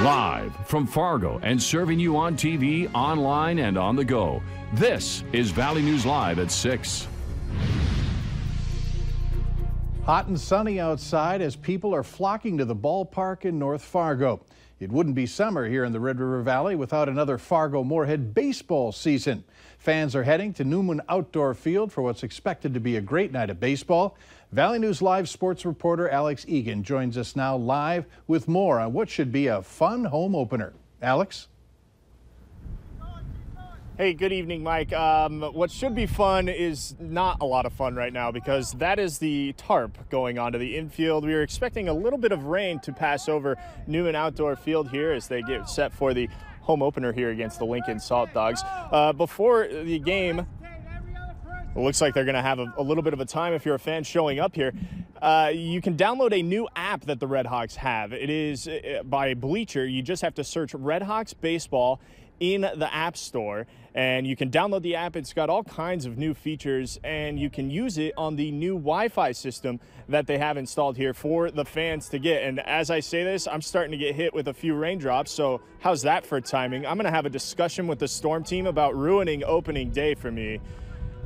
Live from Fargo and serving you on TV, online, and on the go. This is Valley News Live at 6. Hot and sunny outside as people are flocking to the ballpark in North Fargo. It wouldn't be summer here in the Red River Valley without another Fargo-Moorhead baseball season. Fans are heading to Newman Outdoor Field for what's expected to be a great night of baseball. Valley News Live sports reporter Alex Egan joins us now live with more on what should be a fun home opener. Alex? Hey, good evening, Mike. What should be fun is not a lot of fun right now because that is the tarp going onto the infield. We are expecting a little bit of rain to pass over Newman Outdoor Field here as they get set for the home opener here against the Lincoln Salt Dogs. Before the game, it looks like they're going to have a little bit of a time if you're a fan showing up here. You can download a new app that the Red Hawks have. It is by Bleacher. You just have to search Red Hawks Baseball in the App Store, and you can download the app. It's got all kinds of new features, and you can use it on the new Wi-Fi system that they have installed here for the fans to get. And as I say this, I'm starting to get hit with a few raindrops, so how's that for timing? I'm going to have a discussion with the Storm team about ruining opening day for me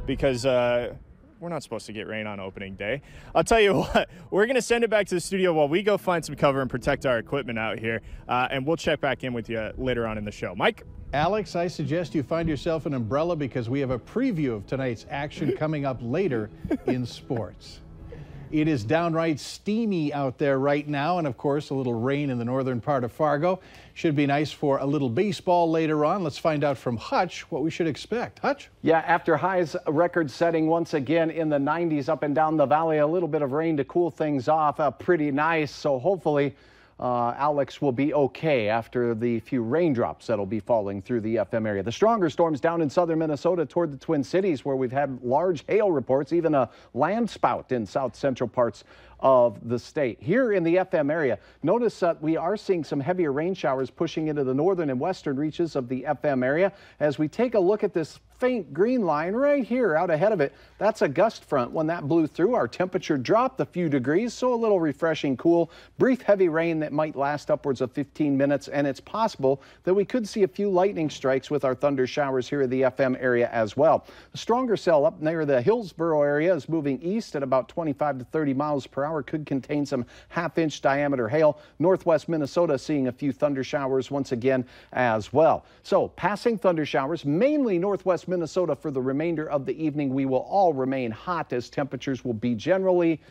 because we're not supposed to get rain on opening day. I'll tell you what, we're going to send it back to the studio while we go find some cover and protect our equipment out here, and we'll check back in with you later on in the show. Mike? Alex, I suggest you find yourself an umbrella because we have a preview of tonight's action coming up later in sports. It is downright steamy out there right now, and of course a little rain in the northern part of Fargo. Should be nice for a little baseball later on. Let's find out from Hutch what we should expect. Hutch? Yeah, after highs record setting once again in the 90s up and down the valley, a little bit of rain to cool things off. Pretty nice, so hopefully Alex will be okay after the few raindrops that'll be falling through the FM area. The stronger storms down in southern Minnesota toward the Twin Cities, where we've had large hail reports, even a land spout in south central parts of the state. Here in the FM area, notice that we are seeing some heavier rain showers pushing into the northern and western reaches of the FM area. As we take a look at this faint green line right here out ahead of it, that's a gust front. When that blew through, our temperature dropped a few degrees, so a little refreshing cool. Brief heavy rain that might last upwards of 15 minutes, and it's possible that we could see a few lightning strikes with our thunder showers here in the FM area as well. The stronger cell up near the Hillsboro area is moving east at about 25 to 30 miles per hour, could contain some half-inch diameter hail. Northwest Minnesota seeing a few thunder showers once again as well. So passing thunder showers, mainly northwest Minnesota for the remainder of the evening. We will all remain hot as temperatures will be generally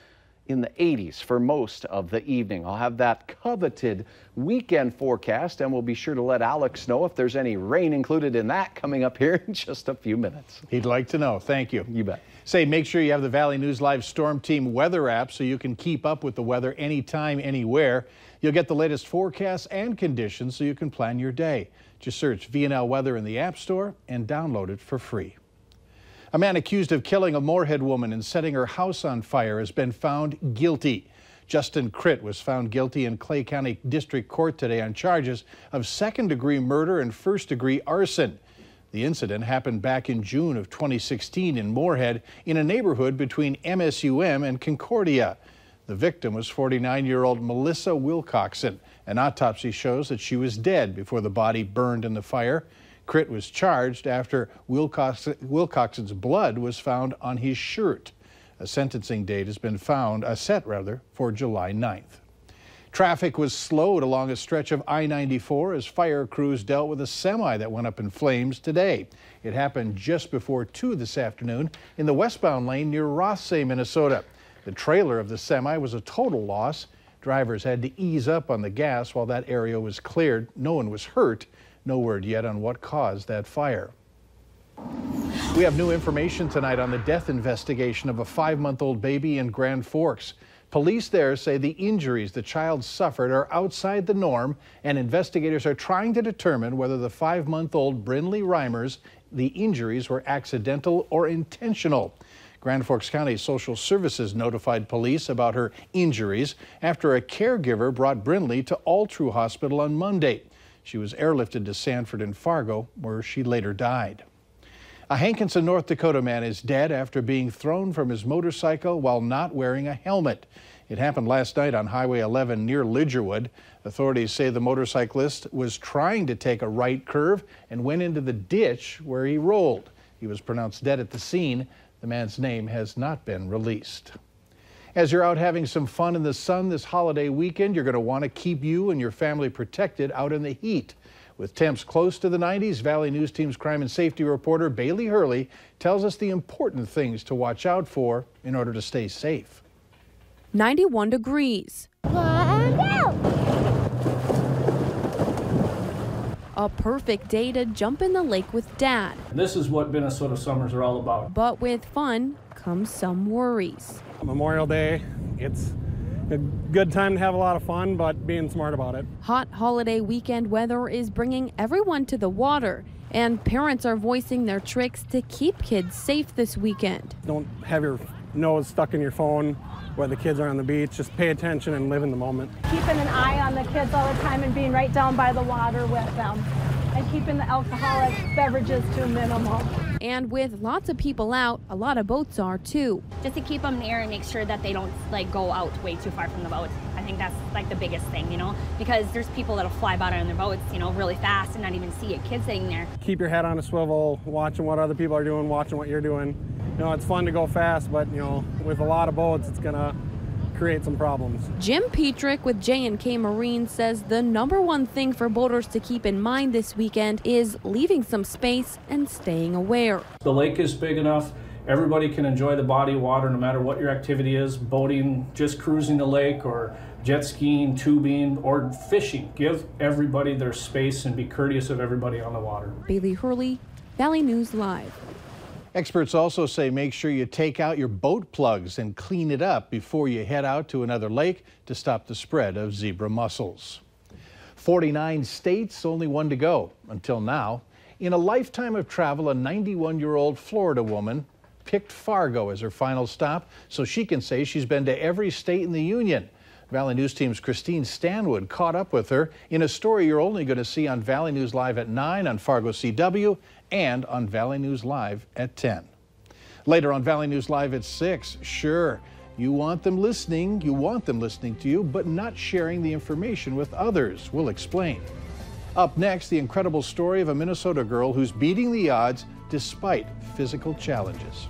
in the 80s for most of the evening. I'll have that coveted weekend forecast, and we'll be sure to let Alex know if there's any rain included in that coming up here in just a few minutes. He'd like to know. Thank you. You bet. Say, make sure you have the Valley News Live Storm Team weather app so you can keep up with the weather anytime, anywhere. You'll get the latest forecasts and conditions so you can plan your day. Just search VNL Weather in the App Store and download it for free. A man accused of killing a Moorhead woman and setting her house on fire has been found guilty. Justin Critt was found guilty in Clay County District Court today on charges of second-degree murder and first-degree arson. The incident happened back in June of 2016 in Moorhead in a neighborhood between MSUM and Concordia. The victim was 49-year-old Melissa Wilcoxon. An autopsy shows that she was dead before the body burned in the fire. Critt was charged after Wilcoxon's blood was found on his shirt. A sentencing date has been set for July 9th. Traffic was slowed along a stretch of I-94 as fire crews dealt with a semi that went up in flames today. It happened just before 2 this afternoon in the westbound lane near Rothsay, Minnesota. The trailer of the semi was a total loss. Drivers had to ease up on the gas while that area was cleared. No one was hurt. No word yet on what caused that fire. We have new information tonight on the death investigation of a 5-month-old baby in Grand Forks. Police there say the injuries the child suffered are outside the norm, and investigators are trying to determine whether the 5-month-old Brindley Reimers, the injuries were accidental or intentional. Grand Forks County Social Services notified police about her injuries after a caregiver brought Brindley to Altru Hospital on Monday. She was airlifted to Sanford and Fargo, where she later died. A Hankinson, North Dakota man is dead after being thrown from his motorcycle while not wearing a helmet. It happened last night on Highway 11 near Lidgerwood. Authorities say the motorcyclist was trying to take a right curve and went into the ditch where he rolled. He was pronounced dead at the scene. The man's name has not been released. As you're out having some fun in the sun this holiday weekend, you're going to want to keep you and your family protected out in the heat. With temps close to the 90s, Valley News Team's crime and safety reporter Bailey Hurley tells us the important things to watch out for in order to stay safe. 91 degrees. A perfect day to jump in the lake with Dad. This is what Minnesota summers are all about. But with fun comes some worries. Memorial Day, it's a good time to have a lot of fun, but being smart about it. Hot holiday weekend weather is bringing everyone to the water, and parents are voicing their tricks to keep kids safe this weekend. Don't have your nose stuck in your phone where the kids are on the beach. Just pay attention and live in the moment. Keeping an eye on the kids all the time and being right down by the water with them, and keeping the alcoholic beverages to a minimum. And with lots of people out, a lot of boats are too. Just to keep them near and make sure that they don't go out way too far from the boat. I think that's the biggest thing, because there's people that'll fly by on their boats, really fast and not even see a kid sitting there. Keep your head on a swivel, watching what other people are doing, watching what you're doing. It's fun to go fast, but with a lot of boats, it's gonna create some problems. Jim Petrick with J&K Marine says the #1 thing for boaters to keep in mind this weekend is leaving some space and staying aware. The lake is big enough. Everybody can enjoy the body of water no matter what your activity is, boating, just cruising the lake, or jet skiing, tubing, or fishing. Give everybody their space and be courteous of everybody on the water. Bailey Hurley, Valley News Live. Experts also say make sure you take out your boat plugs and clean it up before you head out to another lake to stop the spread of zebra mussels. 49 states, only one to go until now. In a lifetime of travel, a 91-year-old Florida woman picked Fargo as her final stop so she can say she's been to every state in the union. Valley News Team's Christine Stanwood caught up with her in a story you're only going to see on Valley News Live at 9 on Fargo CW and on Valley News Live at 10. Later on Valley News Live at 6, sure, you want them listening to you, but not sharing the information with others. We'll explain. Up next, the incredible story of a Minnesota girl who's beating the odds despite physical challenges.